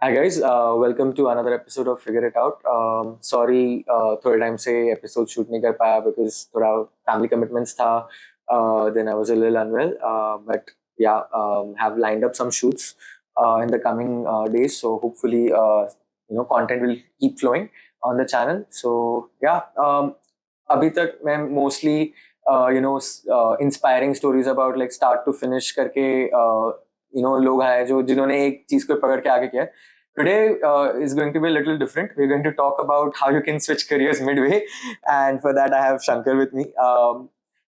Hi guys, welcome to another episode of Figure It Out. Sorry, थोड़े time से episode shoot नहीं कर पाया because थोड़ा family commitments था. Then I was a little unwell. But yeah, have lined up some shoots in the coming days. So hopefully, content will keep flowing on the channel. So yeah, अभी तक मैं mostly inspiring stories about like start to finish करके लोग हैं जो जिन्होंने एक चीज को पकड़ के आगे किया है. Today is going to be a little different. We're going to talk about how you can switch careers midway, and for that I have Shankar with me.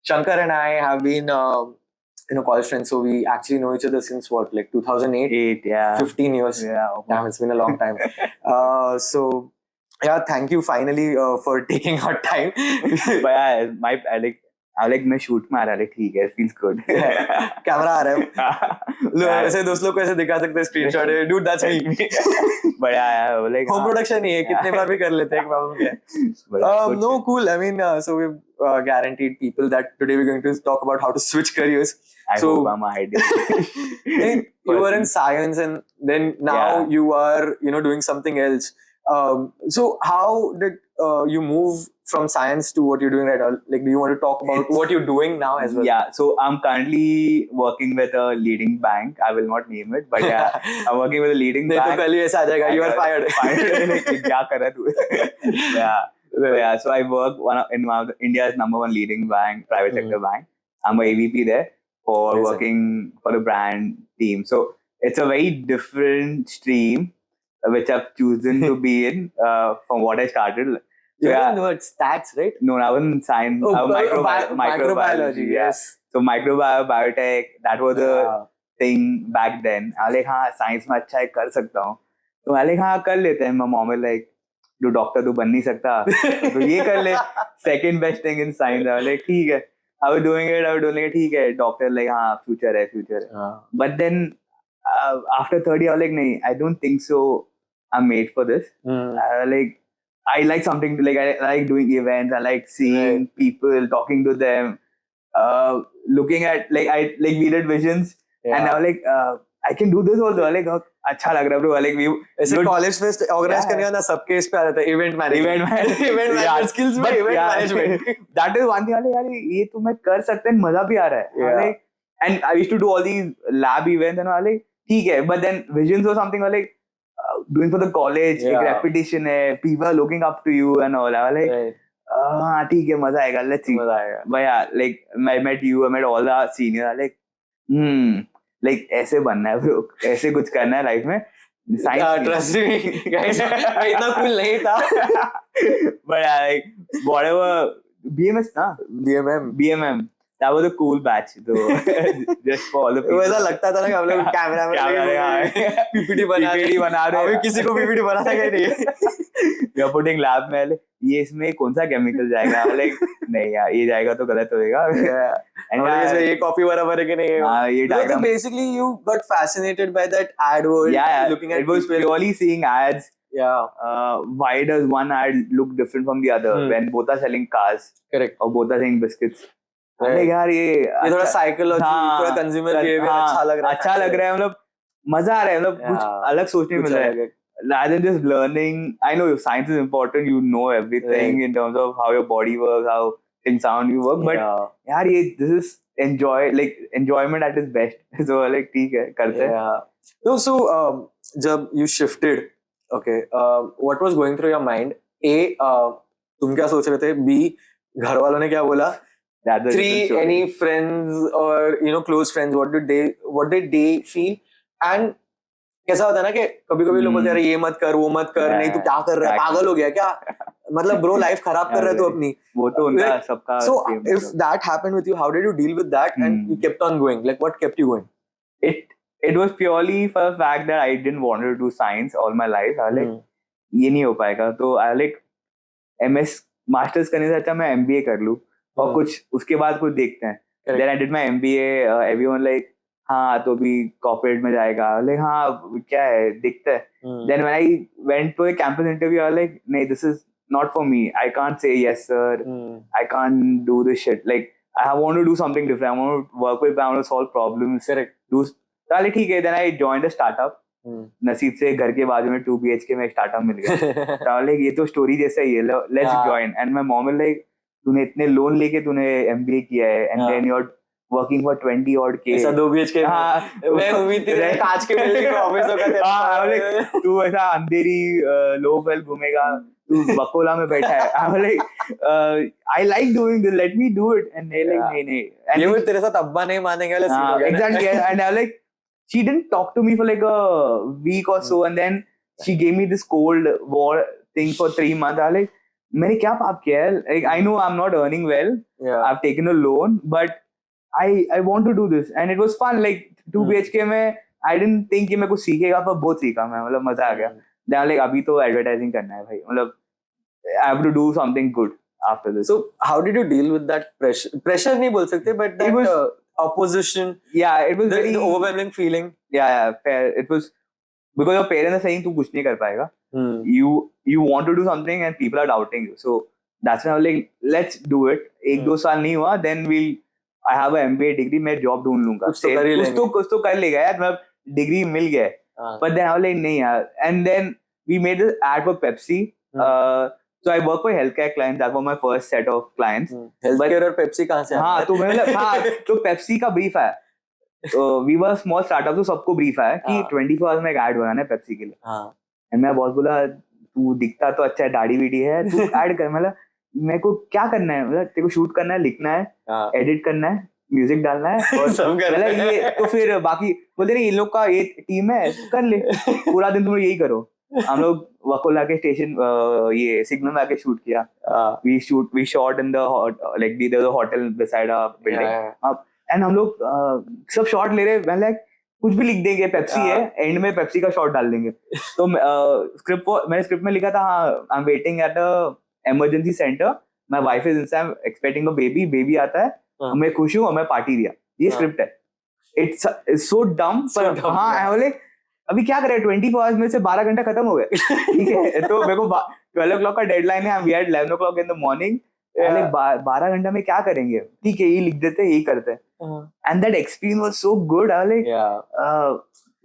Shankar and I have been college friends, so we actually know each other since what, like 2008? Eight, yeah. 15 years. Yeah. Damn, it's been a long time. So yeah, thank you finally for taking our time. But I like मैं shoot में आ रहा है, ठीक है, feels good. Camera आ रहा है. लोग ऐसे दोस्त लोग को ऐसे दिखा सकते हैं स्क्रीनशॉट है. Dude, that's me. But yeah, like home production ही है, कितने बार भी कर लेते हैं, problem क्या है. No, cool. I mean, so we've guaranteed people that today we're going to talk about how to switch careers. I hope I'm ideal. You were in science and then now you are, doing something else. So how did you move from science to what you're doing right now? Like, do you want to talk about what you're doing now as well? Yeah, so I'm currently working with a leading bank. I will not name it, but yeah, I'm working with a leading bank. तो पहले ऐसा आ जाएगा, you are fired. क्या कर रहा है तू? Yeah, so I work in one of India's #1 leading bank, private sector bank. I'm a AVP there for working for the brand team. So it's a very different stream which I've chosen to be in from what I started. So you know stats, right? No, I was in science. Microbiology, yes. So biotech, that was the thing back then. I was like, हाँ, science में अच्छा है, कर सकता हूँ. तो मैं like, हाँ, कर लेते हैं. My mom was like, जो डॉक्टर तो बन नहीं सकता, तो ये कर ले. Second best thing in science. I was like, ठीक है. I was doing it, ठीक है. Doctor like, हाँ, future है. But then after 30, I was like, नहीं, I don't think so. I'm made for this. I like something like I like doing events. I like seeing people, talking to them, looking at we did visions, and I was like, I can do this also. Like, अच्छा लग रहा है bro. Like we ऐसे college fest organize करने का ना सबके इस पे आ जाता है event management skills में event management. That is one thing. यार ये तो मैं कर सकते हैं, मजा भी आ रहा है. Like, and I used to do all these lab events and all like ठीक है. But then visions or something like doing for the college, एक repetition है, people are looking up to you and all. I was like, हाँ ठीक है, मजा आएगा, let's see. But yeah, like I met you, I met all the seniors. I like, like ऐसे बनना है bro, ऐसे कुछ करना है life में. Trust me, guys, मैं इतना cool नहीं था. But yeah, like whatever, BMS ना, BMM. That was a cool batch, though. Just for all the people. वैसा लगता था ना कि हम लोग कैमरा में PPT बना रहे हैं. अभी किसी को PPT बनाना ही नहीं. We are putting lab में ये इसमें कौन सा केमिकल जाएगा? Like नहीं यार, ये जाएगा तो गलत होएगा. And इसमें ये कॉपी बराबर है कि नहीं? हाँ, ये diagram. So basically, you got fascinated by that ad world. Yeah, looking at it was purely seeing ads. Yeah. Why does one ad look different from the other when both are selling cars? Correct. Or both are selling biscuits? यार ये थोड़ा psychology, थोड़ा consumer behaviour अच्छा लग रहा है, मतलब मजा आ रहा है, मतलब कुछ अलग सोचने मिल रहा है. Rather than just learning, I know science is important, you know everything in terms of how your body works, how things sound, you work, but यार ये this is enjoyment at its best. So like ठीक है, करते हैं. No, so जब you shifted, okay, what was going through your mind? A, तुम क्या सोच रहे थे? B, घर वालों ने क्या बोला? 3, any friends or close friends, what did they feel? And कैसा होता है ना कि कभी-कभी लोग बोलते हैं ये मत कर, वो मत कर, नहीं तू क्या कर रहा है, पागल हो गया क्या? मतलब ब्रो लाइफ खराब कर रहा है तू अपनी. वो तो उनका सबका. So if that happened with you, how did you deal with that and you kept on going? Like what kept you going? It was purely for the fact that I didn't want to do science all my life. I like ये नहीं हो पाएगा, तो I like MS masters करने से अच्छा मैं MBA कर लूं और कुछ उसके बाद कुछ देखते हैं. Then I did my MBA. Everyone like हाँ तो भी कॉर्पोरेट में जाएगा. Like हाँ क्या है देखते हैं. Then when I went to a campus interview, I was like नहीं, this is not for me. I can't say yes sir. I can't do this shit. Like I want to do something different. I want to work with. I want to solve problems. Correct. ठीक है. Then I joined a startup. नसीब से घर के बाजू में 2 BHK में एक स्टार्टअप मिल गया। तो लाइक ये तो स्टोरी जैसा ही है, let's join. And my mom is like तूने इतने लोन लेके तूने MBA किया है and then you are working for 20 odd K। ऐसा 2 BHK मैं उम्मीद थी कांच के बिल्डिंग में ऑफिस होगा तेरा। हाँ लाइक तू ऐसा अंधेरी लो वेल घूमेगा, तू बकोला में बैठा है। I am like I like doing this, let me do it. And they like नहीं ये वो तेरे साथ अब्बा नहीं मानेंगे वाला सीन हो गया। Exactly। And I like she didn't talk to me for like a week or so, and then she gave me this cold war thing for 3 months. I like मैंने क्या पाप किया है? Like I know I'm not earning well. I've taken a loan, but I want to do this, and it was fun. Like 2 BHK में I didn't think कि मैं कुछ सीखेगा, पर बहुत सीखा मैं, मतलब मजा आ गया। Then like अभी तो advertising करना है भाई, मतलब I have to do something good after this. So how did you deal with that pressure? Pressure नहीं बोल सकते, but that opposition. Yeah, it was the very overwhelming feeling. Yeah, fair. It was because your parents are saying तू कुछ नहीं कर पाएगा. You want to do something and people are doubting you. So that's why I was like, let's do it. 1-2 साल नहीं हुआ, then I have a MBA degree, मैं job ढूंढ लूंगा. कुछ तो कर लेगा यार, मतलब डिग्री मिल गया है. But then I was like नहीं यार. And then we made this ad for Pepsi. So I work for healthcare clients. That was my first set of clients. Healthcare और Pepsi कहाँ से? हाँ तो मतलब तो Pepsi का brief है. तो we were small startup, तो सबको brief है कि 24 hours में एक ad बनाना है Pepsi के लिए. And मैं बहुत बोला तू दिखता तो अच्छा है, दाढ़ी वीडी है, तू ad कर। मतलब मेरे को क्या करना है, मतलब तेरे को शूट करना है, लिखना है, एडिट करना है, म्यूजिक डालना है और मतलब ये तो फिर बाकी बोलते नहीं इन लोग का ये टीम है, कर ले पूरा दिन तुम यही करो। हम लोग वकोला के स्टेशन ये सिग्नल में आके शूट किया। We shot in the like there was a hotel beside a building and हम लोग सब शॉट ले रहे। मैं लाइक कुछ भी लिख देंगे, पेप्सी है, एंड में पेप्सी का शॉट डाल देंगे। तो मैंने स्क्रिप्ट में लिखा था I am waiting at a emergency centre, my wife is inside expecting a baby आता है, मैं खुश हूँ और मैं पार्टी दिया। ये स्क्रिप्ट है। इट्स सो डम, पर हाँ आई वाज लाइक अभी क्या करें, 24 आवर्स में से 12 घंटा खत्म हो गए। ठीक है, तो मेरे को 12 o'clock का डेडलाइन है, we had 11 o'clock in the morning. 12 घंटा में क्या करेंगे, ठीक है, ये लिख देते, यही करते हैं। And that experience was so good. I like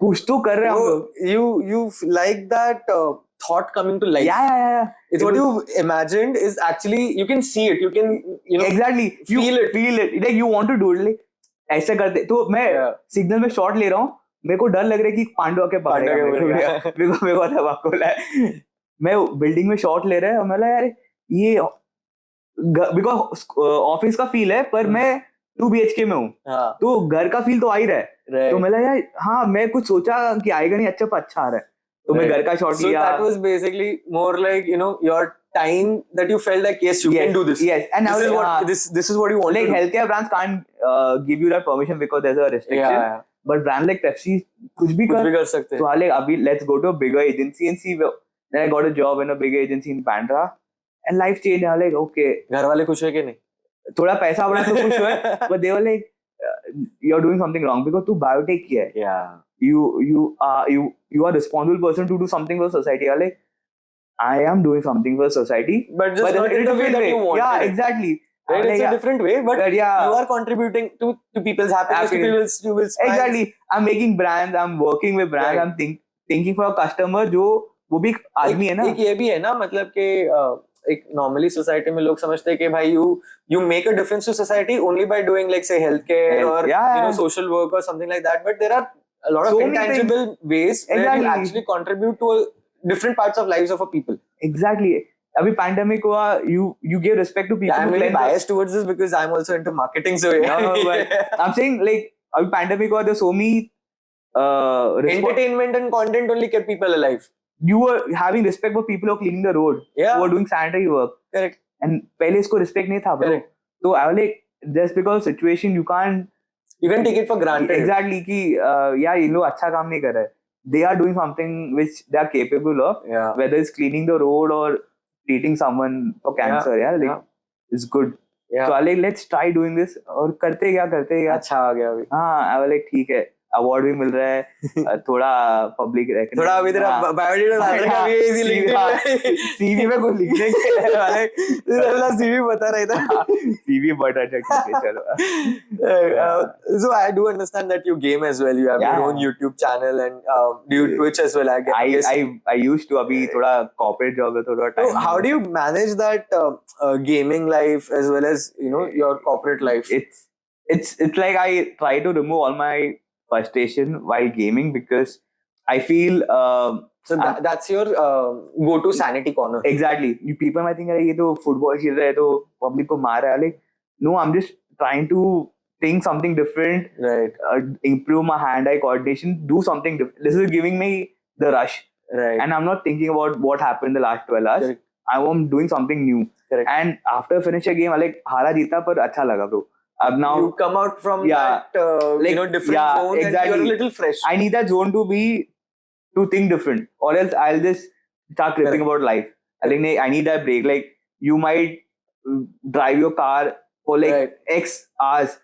कुछ तो कर रहे हैं हम लोग। You like that thought coming to life. Yeah. It's what you imagined is actually, you can see it, you can, you know, exactly feel it like you want to do it, like ऐसा करते। तो मैं signal में shot ले रहा हूँ, मेरे को डर लग रहा है कि पांडवा के पकड़ेगा, मेरे को था वाकोला है। मैं बिल्डिंग में शॉट ले रहा है और मैं यार ये बिकॉज ऑफिस का फील है, पर मैं 2 BHK में हूँ, तो घर का फील तो आ ही रहा है। तो मैं यार हाँ, मैं कुछ सोचा कि आएगा नहीं, अच्छा आ रहा है, तो मैं घर का शॉट लिया। So that was basically more like, you know, your time that you felt like yes, you can do this. Yes, and this is what you want. Like healthcare brands can't give you that permission because there's a restriction. Yeah. But brand like Pepsi कुछ भी कर सकते हैं। तो like अभी let's go to a bigger agency and see. Then I got a job in a bigger agency in Bandra and life changed. I like okay. घर वाले खुश है कि नहीं? थोड़ा पैसा बढ़ा तो खुश हुए, but they were like you're doing something wrong because तू biotech किया है। Yeah. You are responsible person to do something for society. I like I am doing something for society, but just not in the way that you want. Yeah, exactly. Right, it's a different way, but you are contributing to people's happiness, to people's exactly. I'm making brands, I'm working with brands, I'm thinking for a customer जो वो भी आदमी है ना। एक ये भी है ना, मतलब कि एक normally society में लोग समझते हैं कि भाई you make a difference to society only by doing like say healthcare or you know social work or something like that, but there are a lot of intangible ways where you actually contribute to different parts of lives of a people. Exactly. अभी pandemic हुआ, you give respect to people. Yeah, I'm really biased towards this because I'm also into marketing, so yeah. No, but I'm saying like अभी pandemic हुआ, there's so many entertainment and content only kept people alive. You were having respect for people who are cleaning the road, who are doing sanitary work. Correct. And पहले इसको respect नहीं था, bro. Correct. So I was like, just because situation you can't take it for granted. Exactly कि यार ये लोग अच्छा काम नहीं कर रहे. They are doing something which they are capable of. Yeah. Whether it's cleaning the road or treating someone for cancer, it's good. Yeah. So I like let's try doing this और करते क्या अच्छा आ गया अभी। हाँ, I was like ठीक है, award भी मिल रहा है, थोड़ा पब्लिक थोड़ा अभी तेरा बायोडेटा डाल रहा है अभी लिंक्डइन में सीवी में कुछ लिखने के वाले तेरा सीवी बता रहा था सीवी बट अच्छा ठीक है चलो so I do understand that you game as well, you have your own YouTube channel and do you Twitch as well, I guess. I used to, अभी थोड़ा corporate job है, थोड़ा so time how do you manage that gaming life as well as your corporate life? It's like I try to remove all my frustration while gaming because I feel so that's your go to sanity corner. Exactly. You people might think ये तो football खेल रहा है तो public को मार रहा है, like no, I'm just trying to think something different, right? Improve my hand-eye coordination, do something different. This is giving me the rush, right? And I'm not thinking about what happened the last 12 hours. Correct. I'm doing something new. Correct. And after finish a game, I like हारा जीता पर अच्छा लगा bro. Now you come out from that different zone, exactly. And you're a little fresh. I need that zone to think different, or else I'll just start tripping about life. I think I need that break. Like you might drive your car for like X hours.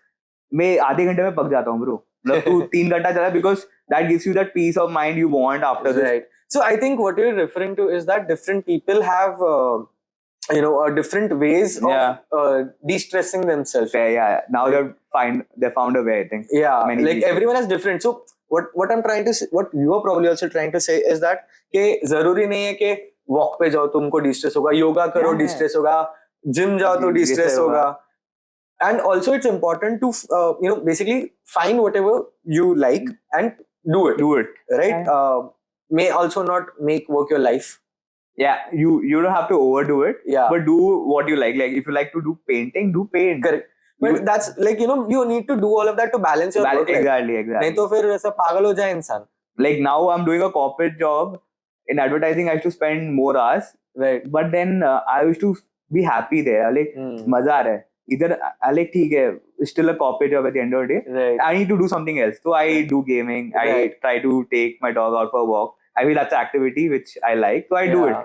मैं आधे घंटे में पक जाता हूँ bro. मतलब तू 3 घंटा चला because that gives you that peace of mind you want after this. Right. So I think what you're referring to is that different people have different ways of de-stressing themselves. Yeah. Now they found a way, I think. Yeah, like everyone is different. So what I'm trying to say, what you are probably also trying to say is that कि जरूरी नहीं है कि walk पे जाओ तुमको de-stress होगा, yoga करो de-stress होगा, gym जाओ तो de-stress होगा. And also it's important to basically find whatever you like and do it, right? May also not make work your life. Yeah, you don't have to overdo it. Yeah, but do what you like. Like if you like to do painting, do paint. Correct. But that's like you need to do all of that to balance your work life. Exactly. नहीं तो फिर ऐसा पागल हो जाए इंसान. Like now I'm doing a corporate job in advertising. I used to spend more hours. Right. But then I used to be happy there. Like मजा आ रहा है. इधर like ठीक है. Still a corporate job at the end of the day. Right. I need to do something else. So I do gaming. I try to take my dog out for a walk. I feel that's an activity which I like, so I do it.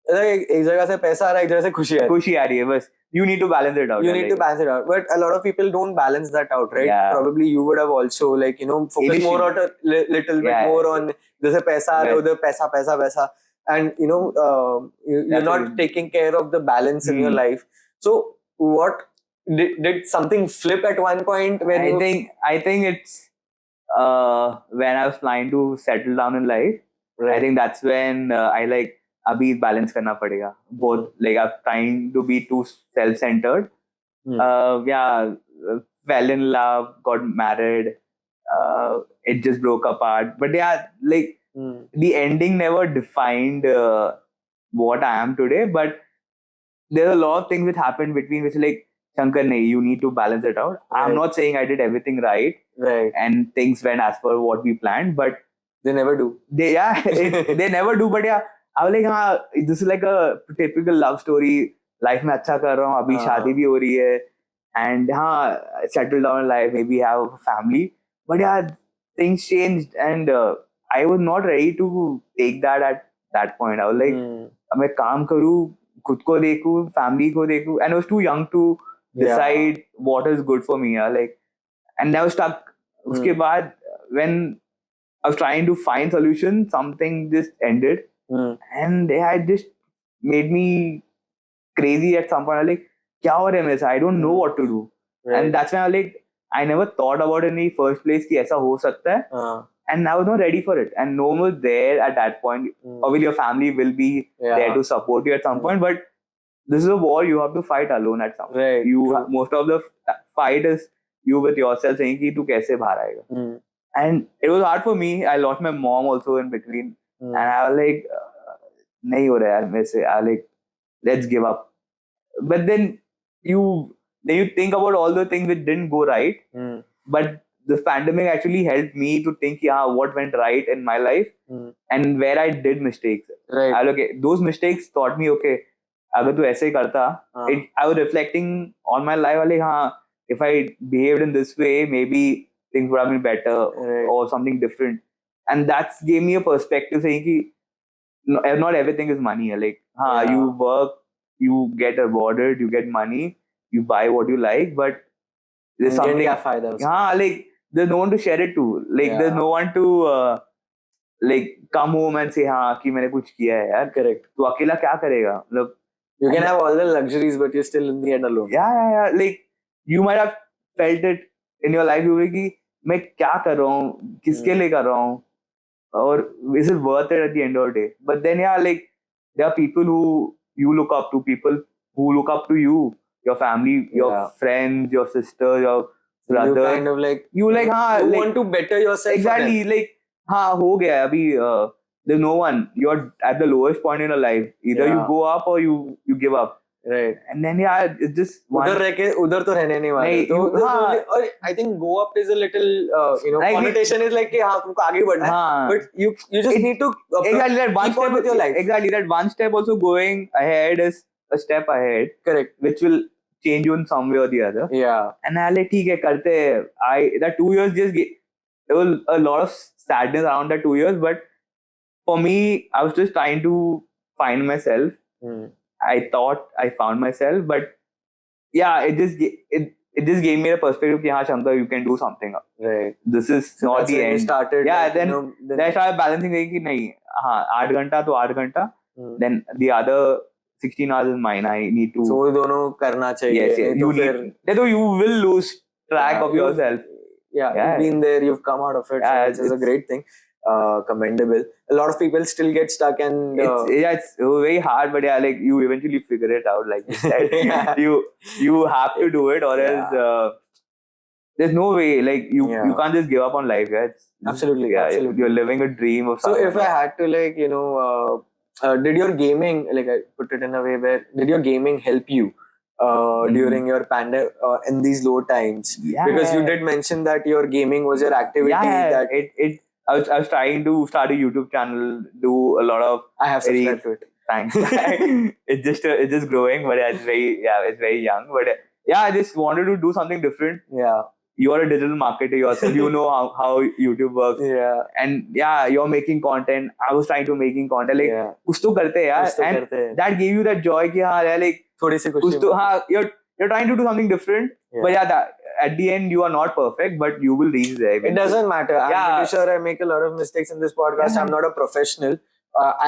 एक जगह से पैसा आ रहा है, एक जगह से खुशी आ रही है बस. You need to balance it out. You need to balance it out, but a lot of people don't balance that out, right? Yeah. Probably you would have also focused more on a little bit more on जैसे पैसा आ रहा है उधर पैसा, and you're not taking care of the balance in your life. So what did something flip at one point when I think it's when I was trying to settle down in life. Right. I think that's when I like अभी balance करना पड़ेगा. Both like I'm trying to be too self-centered. Fell in love, got married. It just broke apart. But like the ending never defined what I am today. But there's a lot of things which happened between which like Shankar, you need to balance it out. Right. I'm not saying I did everything right. And things went as per what we planned, but they never do. They never do. But I was like, this is like a typical love story. Life में अच्छा कर रहा हूँ, अभी शादी भी हो रही है, and settle down in life, maybe have a family. But things changed, and I was not ready to take that at that point. I was like, मैं काम करूँ, खुद को देखूँ, family को देखूँ, and I was too young to decide what is good for me. Like, and I was stuck. उसके बाद when I was trying to find solution, something just ended, and it just made me crazy at some point. I was like, क्या हो रहा है मेरे साथ? I don't know what to do, and that's when I was like, I never thought about it in the first place कि ऐसा हो सकता है, and I was not ready for it, and no one was there at that point. Obviously, your family will be there to support you at some point, but this is a war you have to fight alone at some point. Right. Most of the fight is you with yourself saying कि तू कैसे बाहर आएगा. And it was hard for me. I lost my mom also in between. And I was like, nahi ho raha yaar mere se. I was like, let's give up. But then you think about all the things that didn't go right. But the pandemic actually helped me to think, what went right in my life and where I did mistakes. Right. I was okay, those mistakes taught me, okay, अगर तू ऐसे करता, I was reflecting on my life. Like, if I behaved in this way, maybe things would have been better or something different, and that's gave me a perspective saying ki not everything is money. Like you work, you get rewarded, you get money, you buy what you like, but there's something फायदा like there's no one to share it to. Like Yeah. there's no one to like come home and say हाँ कि मैंने कुछ किया है यार. Correct. तो अकेला क्या करेगा? मतलब You can have all the luxuries, but you're still in the end alone. yeah. Like you might have felt it in your life. You were कि मैं क्या कर रहा हूँ, किसके लिए कर रहा हूँ, or is it worth it at the end of the day? But then yeah, like there are people who you look up to, people who look up to you, your family, your Yeah. friends, your sister, your You brother. kind of like You like हाँ you like, want to better yourself. for exactly them. like हाँ हो गया है, अभी there's no one. You're at the lowest point in your life. Either you Yeah. go up or you give up. Right. And then yeah, it's just one. उधर रह के उधर तो रहने नहीं वाले. नहीं, तो you- हाँ. और I think go up is a little Like connotation is like कि हाँ तुमको आगे बढ़ना है. हाँ. But you just need to Exactly that one keep on step with your life. Exactly that one step also going ahead is a step ahead. Correct. Which will change you in some way or the other. Yeah. And I like ठीक है करते हैं. That 2 years there was a lot of sadness around that 2 years, but for me I was just trying to find myself. I thought I found myself, but yeah, it just gave me a perspective कि हाँ Shankar, you can do something. Right. This is So not that's the when you end. started. Yeah, like, then then I started balancing कि नहीं हाँ 8 घंटा तो 8 घंटा. Then the other 16 hours is mine. I need to. So दोनों करना चाहिए. Yes. नहीं You तो फिर need. Then you will lose track of you've- yourself. Yeah, you've been there, you've come out of it, Yeah, so which is a great thing. Commendable. A lot of people still get stuck and It's very hard, but yeah, like you eventually figure it out. Like you said, Yeah. you have to do it, or Yeah. else there's no way. Like you Yeah. can't just give up on life. Yeah, Absolutely, Yeah, absolutely. you're living a dream of. So someone. if I had to like did your gaming, like I put it in a way where did your gaming help you during your in these low times? Yeah. Because you did mention that your gaming was your activity. Yeah, that I was trying to start a YouTube channel, do a lot of. I have subscribed to it. Thanks. it's just growing, but it's very young. But yeah, I just wanted to do something different. Yeah. You are a digital marketer yourself. You know how YouTube works. Yeah. And yeah, you're making content. I was trying to making content. Like कुछ तो करते हैं यार. And that gave you that joy कि हाँ यार like थोड़ी सी खुशी. कुछ तो हाँ you're trying to do something different. But yeah, at the end you are not perfect, but you will reach there. It doesn't matter. I'm pretty sure I make a lot of mistakes in this podcast. Yeah. I'm not a professional.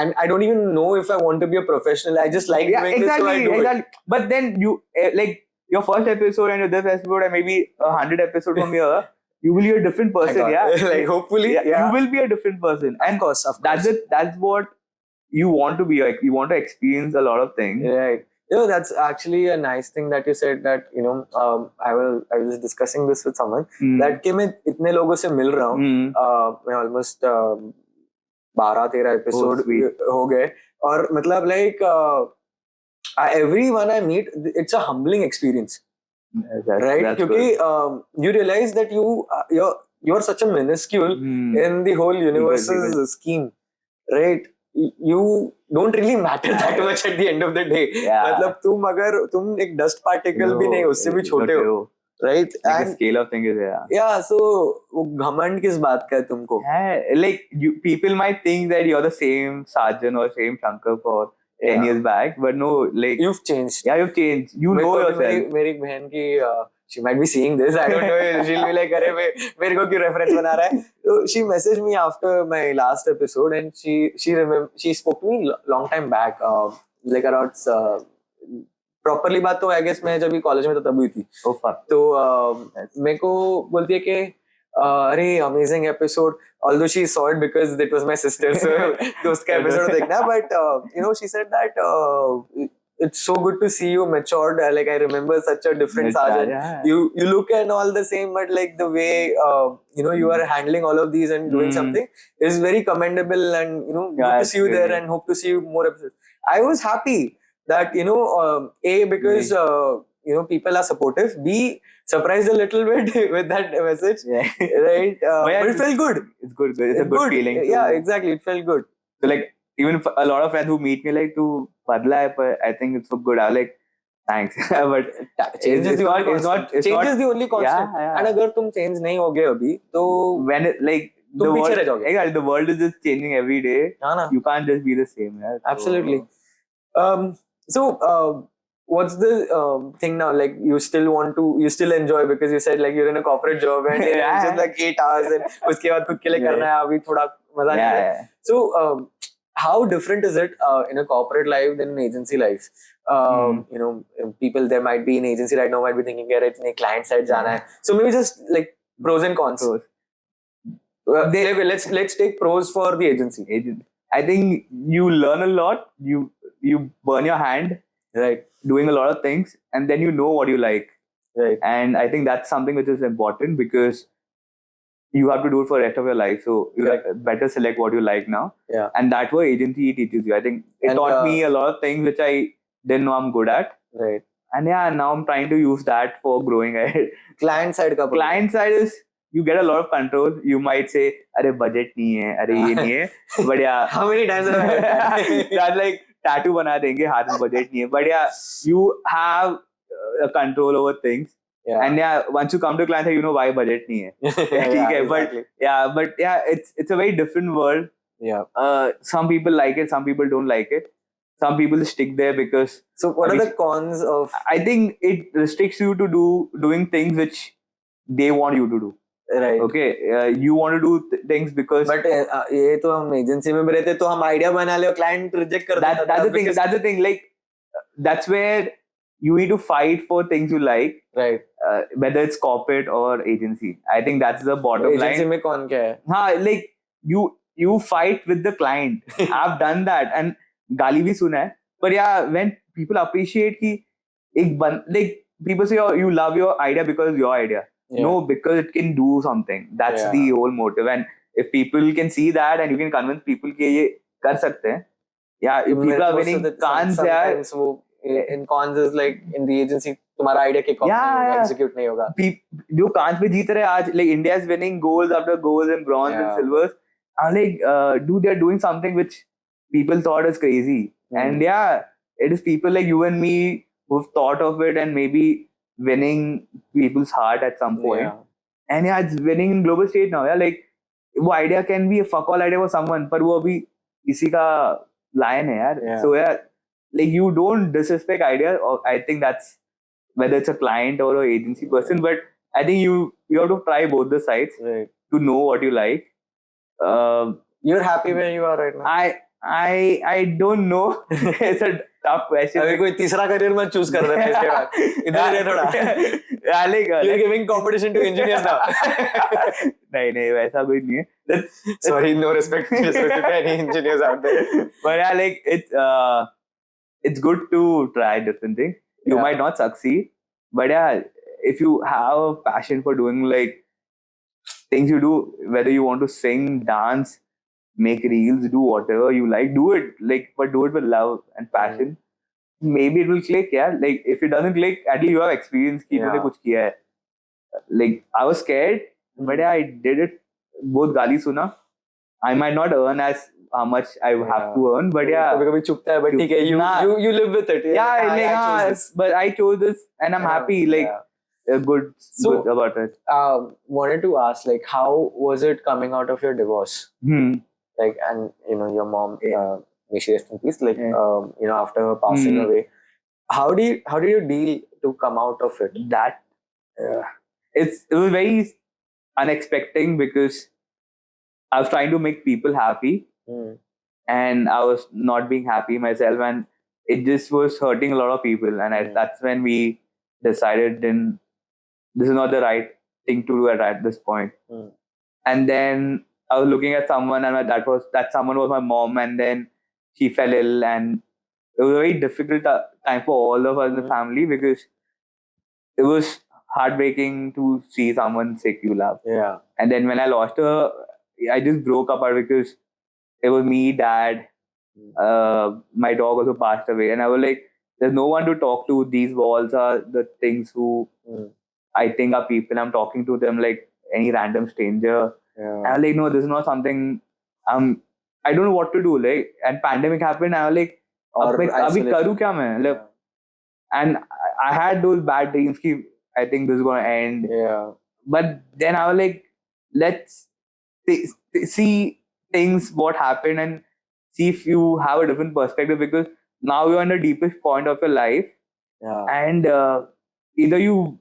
And I don't even know if I want to be a professional. I just like doing this, so I do it. But then you like your first episode and your this episode and maybe 100 episodes from here, you will be a different person. Yeah, like hopefully, you will be a different person. And of course. That's it. That's what you want to be. Like you want to experience a lot of things. Right. That's actually a nice thing that you said that I was discussing this with someone that कि मैं इतने लोगों से मिल रहा हूँ मैं almost 12-13 episode हो गए और मतलब like everyone I meet it's a humbling experience. Right? Because you realize that you're such a minuscule in the whole universe's scheme, right? You don't really matter that much at the end of the day. मतलब तुम एक dust particle भी नहीं उससे भी छोटे हो, right? Like the scale of things is so वो घमंड किस बात का है तुमको? Like people might think that you're the same Sajan or same Shankar for 10 years back, but no, like you've changed. Yeah, you've changed. You know yourself. मेरी बहन की she might be seeing this. I don't know. She'll be like, "अरे मेरे को क्यों reference बना रहा है?" So she messaged me after my last episode, and she spoke to me long time back, like around properly बात तो I guess मैं जब भी college में तो तब हुई थी. Oh fuck. तो मेरे को बोलती है कि अरे amazing episode. Although she saw it because it was my sister, so तो उसका episode देखना. But she said that it's so good to see you matured. Like I remember such a different Sajan. You look and all the same, but like the way you are handling all of these and doing something is very commendable. And good to see you there and hope to see you more episodes. I was happy that A, because people are supportive. B, surprised a little bit with that message, right? But it felt good. It's good. It's a good feeling. Yeah, exactly. It felt good. So like even a lot of friends who meet me like तू बदला है पर I think it's for good. I'm like thanks. But change is the only constant. And अगर तुम change नहीं होगे अभी तो when it like तुम पीछे रह जाओगे. Exactly, the world is just changing every day. You can't just be the same. Absolutely. So what's the thing now? Like you still enjoy because you said like you're in a corporate job and it's Yeah. just like 8 hours and उसके बाद खुद के लिए Yeah. करना है अभी थोड़ा मजा नहीं है. Yeah. So how different is it in a corporate life than an agency life? You know, people there might be in agency right now might be thinking यार इतने client side जाना है. So maybe just like pros and cons. Pros. Let's take pros for the agency. I think you learn a lot. You burn your hand Right. doing a lot of things, and then you know what you like. Right. And I think that's something which is important because you have to do it for the rest of your life. So you better select what you like now. Yeah. And that's what agency teaches you. I think it taught me a lot of things which I didn't know I'm good at. Right. And yeah, now I'm trying to use that for growing ahead. Client side का Client side is you get a lot of control. You might say, "अरे budget नहीं है, अरे ये नहीं है." But yeah, how many times have I heard that? That's like tattoo बना देंगे हाथ में budget नहीं है. But yeah, you have control over things. Yeah. And yeah, once you come to client, you know why budget नहीं है. ठीक है, exactly. but yeah, it's a very different world. Yeah. Some people like it, some people don't like it. Some people stick there because. So what are the cons of? I think it restricts you to doing things which they want you to do. Right. Okay. You want to do things because. But ये तो हम agency में रहते तो हम idea बना ले और client reject कर देता. That's the thing. That's the thing. Like that's where you need to fight for things you like. Right. Whether it's corporate or agency. I think that's the bottom line. Agency में कौन क्या है? हाँ, like you fight with the client. I've done that and गाली भी सुना है. But yeah, when people appreciate कि like people say oh, you love your idea because it's your idea. Yeah. No, because it can do something. That's the whole motive. And if people can see that and you can convince people कि ये कर सकते हैं. Yeah, if people are winning cons यार. In cons is like in the agency तुम्हारा idea kick off नहीं होगा, execute नहीं होगा. जो cons पे जीत रहे हैं आज like India is winning goals after goals and bronze and silvers. I'm like dude, they're doing something which people thought is crazy. And yeah, it is people like you and me who've thought of it and maybe winning people's heart at some point. Yeah. And yeah, it's winning in global stage now. Yeah, like वो idea can be a fuck all idea for someone, पर वो अभी किसी का lion है यार. Yeah. So yeah, like you don't disrespect idea. Or I think that's whether it's a client or an agency person, but I think you have to try both the sides to know what you like. You're happy where you are right now? I don't know. It's a tough question. अभी कोई तीसरा career मत choose कर रहे इसके बाद. इधर है थोड़ा. You're giving competition to engineers now. नहीं वैसा कोई नहीं है. Sorry, no respect to any engineers out there. But yeah, like it's good to try different things. You might not succeed, but yeah, if you have a passion for doing like things you do, whether you want to sing, dance, make reels, do whatever you like, do it. Like, but do it with love and passion. Maybe it will click. Yeah, like if it doesn't click, at least you have experience. कि तूने कुछ किया है. Like I was scared, but yeah, I did it. बहुत गाली सुना. I might not earn as how much I have to earn, but yeah. कभी चुपता है, but ठीक है. You live with it. Yeah, but I chose this, and I'm happy. Like. Good about it. Wanted to ask, like, how was it coming out of your divorce? Like, and you know, your mom, may she rest in peace. Like, you know, after her passing away, how did you deal to come out of it? That it was very unexpected because I was trying to make people happy, and I was not being happy myself, and it just was hurting a lot of people, and that's when we decided then. This is not the right thing to do at this point. And then I was looking at someone, and that someone was my mom, and then she fell ill, and it was a very difficult time for all of us in the family because it was heartbreaking to see someone sick you love. Yeah. And then when I lost her, I just broke apart because it was me, dad, my dog also passed away, and I was like, there's no one to talk to. These walls are the things who I think are people. I'm talking to them like any random stranger. And I'm like, no, this is not something. I don't know what to do. Like, and pandemic happened. I was like, abhi karu kya main? Like, and I had those bad dreams. I think this is gonna end. Yeah. But then I was like, let's see things what happened and see if you have a different perspective because now you're in the deepest point of your life Yeah. and either you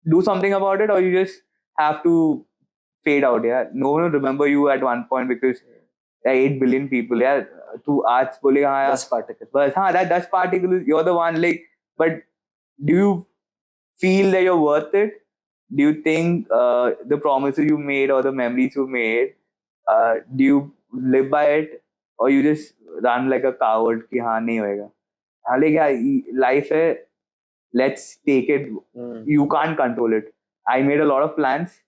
do something about it or you just have to fade out. Yeah, no one will remember you at one point because there are 8 billion people. Yeah, तू आज बोलेगा हाँ यार Dust particle. बस हाँ that dust particle you're the one, like, but do you feel that you're worth it? Do you think the promises you made or the memories you made, do you live by it, or you just run like a coward कि हाँ नहीं होएगा? हाँ like yeah, life है, let's take it. You can't control it. I made a lot of plans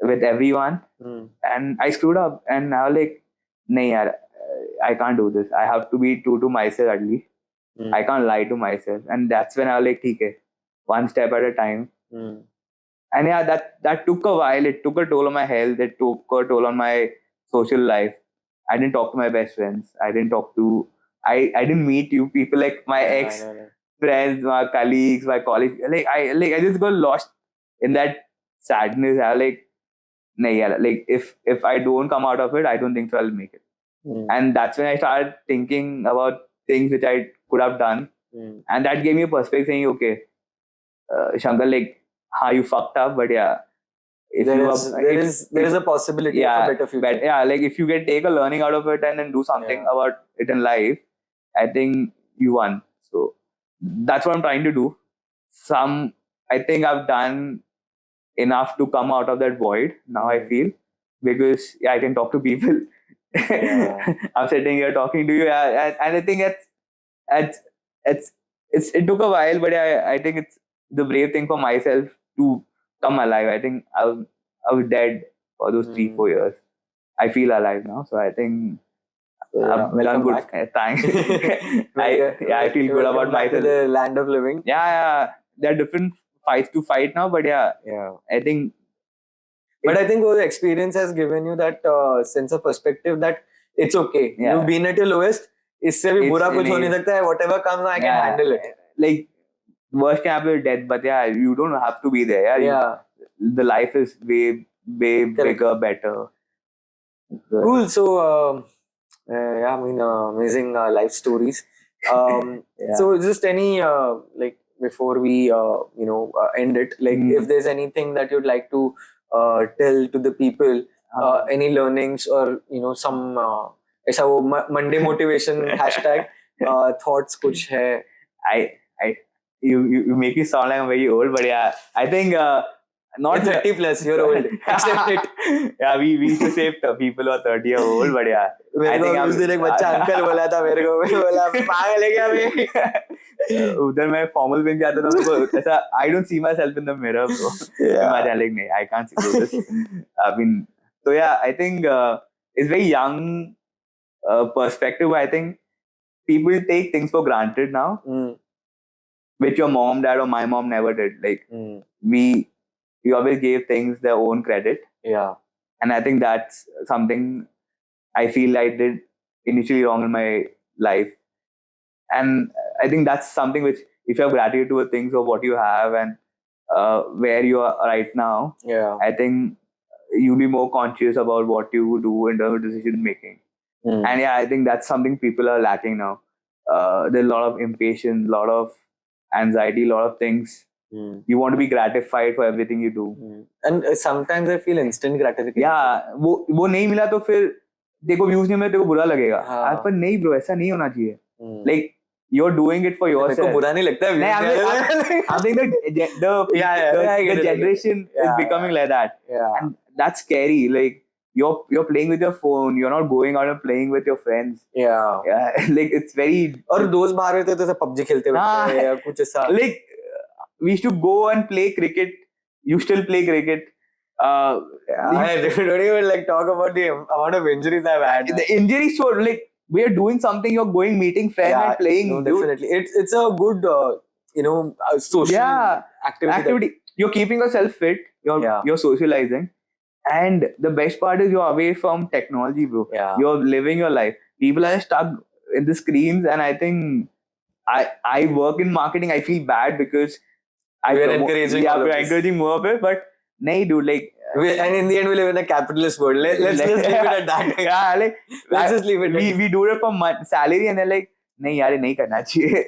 with everyone and I screwed up, and now like nahi yaar, I can't do this. I have to be true to myself at least. I can't lie to myself, and that's when I was like ठीक है, one step at a time. And yeah, that took a while. It took a toll on my health. It took a toll on my social life. I didn't talk to my best friends. I didn't meet you people like my ex friends, my colleagues, my colleagues. I just got lost in that sadness. I was like, nah, yeah, like if I don't come out of it, I don't think so I'll make it. And that's when I started thinking about things which I could have done, and that gave me a perspective saying, okay, Shankar, like, how you fucked up, but yeah, if there is a possibility of a better future. But yeah, like if you can take a learning out of it and then do something about it in life, I think you won. So that's what I'm trying to do. I think I've done enough to come out of that void. Now I feel, because I can talk to people. I'm sitting here talking to you, and I think it took a while, but I think it's the brave thing for myself to come alive. I think I was dead for those 3-4 years. I feel alive now, so I think I've done good. Thanks. I feel good about myself. To the land of living. Yeah. There are different fights to fight now, but yeah. I think. But I think the experience has given you that sense of perspective that it's okay. You've been at your lowest. इससे भी बुरा कुछ हो नहीं सकता है. Whatever comes, I can handle it. Like worst can happen is death, but yeah, you don't have to be there. The life is way bigger, better. Cool. So I mean, amazing life stories. So just any like before we end it, like if there's anything that you'd like to tell to the people, any learnings or some ऐसा वो Monday motivation hashtag thoughts कुछ है. You make it sound like I'm very old, but yeah, I think not 30 plus. You're old. Accept it. Yeah, we used to say people who are 30 are old, but yeah. I think उस दिन एक बच्चा uncle बोला था मेरे को, मैं बोला पागल है क्या मैं? उधर मैं फॉर्मल पहन के आता था, तो ऐसा I don't see myself in the mirror, bro. Imagine like नहीं, I can't see this. I mean, so yeah, I think it's very young perspective. I think people take things for granted now, which your mom, dad, or my mom never did. Like we always gave things their own credit. Yeah, and I think that's something I feel I did initially wrong in my life. And I think that's something which, if you have gratitude towards things or what you have and where you are right now, I think you'll be more conscious about what you do in terms of decision making. And yeah, I think that's something people are lacking now. There's a lot of impatience, a lot of anxiety, a lot of things. You want to be gratified for everything you do. And sometimes I feel instant gratification. Yeah, वो नहीं मिला तो फिर देखो views नहीं मिले तो बुरा लगेगा. पर नहीं bro, ऐसा नहीं होना चाहिए. Like you're doing it for yourself. मेरे को बुरा नहीं लगता. I think the generation is becoming like that. And that's scary. Like you're playing with your phone. You're not going out and playing with your friends. Like it's very. और दोस्त बाहर रहते तो सब PUBG खेलते होते या कुछ ऐसा. Like we used to go and play cricket. You still play cricket. I don't even like talk about the amount of injuries I've had. The injuries were like we are doing something. You're going meeting friends and playing. No, definitely, it's a good social activity. You're keeping yourself fit. You're socializing, and the best part is you're away from technology, bro. You're living your life. People are stuck in the screens, and I think I work in marketing. I feel bad because we're encouraging more of it, but nahi, dude, like. And in the end, we live in a capitalist world. Let's just leave it at that. Let's just leave it. We do it for salary, and they're like, nahi yaar, nahi karna chahiye.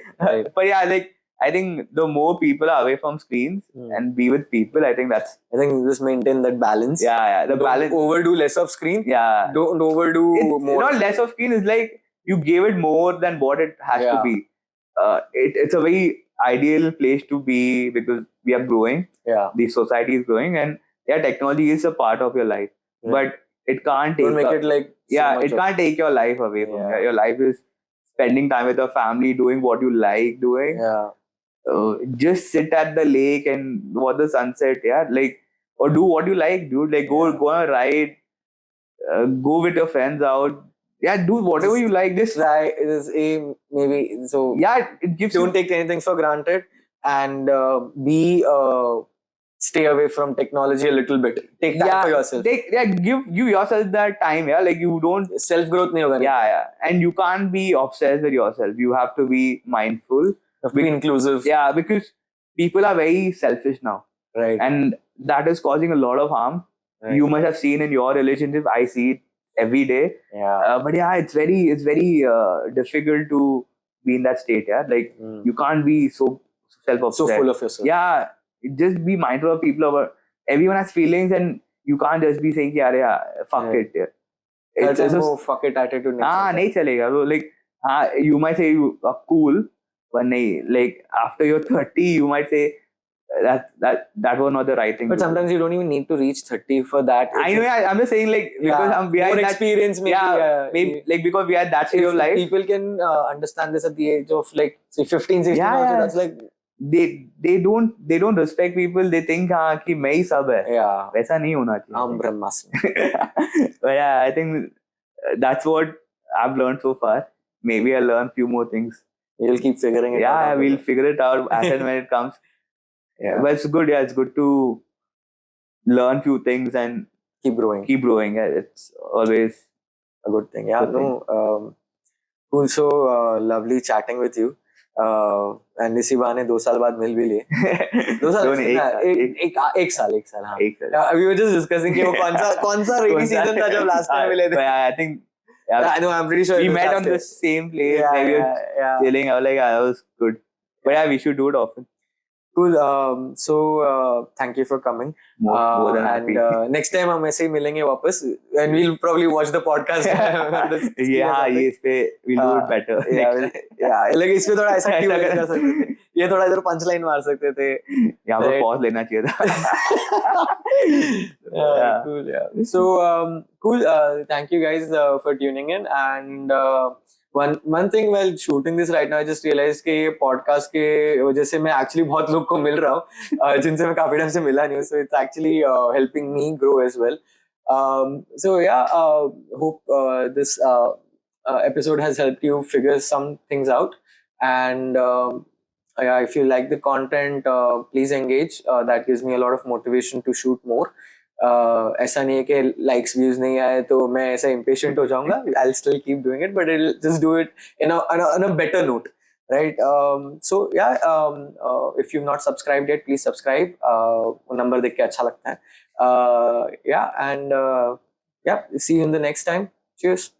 But yeah, like I think the more people are away from screens and be with people, I think that's I think just maintain that balance. yeah. The Don't balance. overdo less of screen. Yeah. Don't overdo It's more. not less of screen. It's like you gave it more than what it has to be. It's a very ideal place to be because we are growing. Yeah. The society is growing, and yeah, technology is a part of your life, but it can't take. Don't make it like it can't take your life away from you. Your life is spending time with your family, doing what you like doing. Yeah. Just sit at the lake and watch the sunset. Yeah, like or do what you like, dude. Like go on a ride, go with your friends out. Yeah, do whatever you like. Just try this aim maybe. So yeah, it gives. Don't take anything for granted, and be stay away from technology a little bit. Take time for yourself. Give yourself that time. Yeah, like you don't self growth nahi hoga. Yeah, and you can't be obsessed with yourself. You have to be mindful. Be inclusive. Yeah, because people are very selfish now. Right. And that is causing a lot of harm. Right. You must have seen in your relationship. I see it every day. Yeah. But yeah, it's very difficult to be in that state. Yeah, like you can't be so self-obsessed. So full of yourself. Yeah, just be mindful of people. Everyone has feelings, and you can't just be saying, "Yeah, fuck it." Yeah. It's a fuck it attitude. Nahi chalega. Like, you might say you are cool, but like after you're 30, you might say that was not the right thing. But sometimes you don't even need to reach 30 for that. I know. I'm just saying, like, because we are more experience. Maybe like because we are at that stage of life. People can understand this at the age of like say 15, 16. Also, that's like they don't respect people. They think कि मैं ही सब है. Yeah. वैसा नहीं होना चाहिए. हम ब्रह्मास्म. But yeah, I think that's what I've learned so far. Maybe I'll learn few more things. You'll keep figuring it out. Yeah, we'll figure it out as and when it comes. Yeah. But it's good. Yeah, it's good to learn few things and keep growing. Yeah, it's always a good thing. Yeah, cool. So lovely chatting with you. And इसी बहाने 2 साल बाद मिल भी लिए. 2 साल एक साल हाँ. We were just discussing कि वो कौन सा rainy season था जब last time मिले थे. I think. Yeah, I know. I'm pretty sure we met on the same place. Maybe chilling. I was like, that was good. But yeah, we should do it often. Cool. So thank you for coming. More than and happy. Next time हम ऐसे ही मिलेंगे वापस, and we'll probably watch the podcast. we'll do it better. like इसमें थोड़ा ऐसा क्यों कर सकते थे? ये थोड़ा इधर पंचलाइन मार सकते थे. यहाँ पर पॉज लेना चाहिए था. Cool. Yeah. So cool. Thank you guys for tuning in. And one thing while shooting this right now, I just realized कि ये podcast के वजह से मैं actually बहुत लोग को मिल रहा हूँ, जिनसे मैं काफी टाइम से मिला नहीं हूँ. So it's actually helping me grow as well. So yeah, hope this episode has helped you figure some things out. And if you like the content, please engage. That gives me a lot of motivation to shoot more. ऐसा नहीं है कि likes views नहीं आए तो मैं ऐसा impatient हो जाऊंगा. I'll still keep doing it, but I'll just do it on a better note, right? So yeah, if you've not subscribed yet, please subscribe. Number देख के अच्छा लगता है. Yeah, and see you in the next time. Cheers.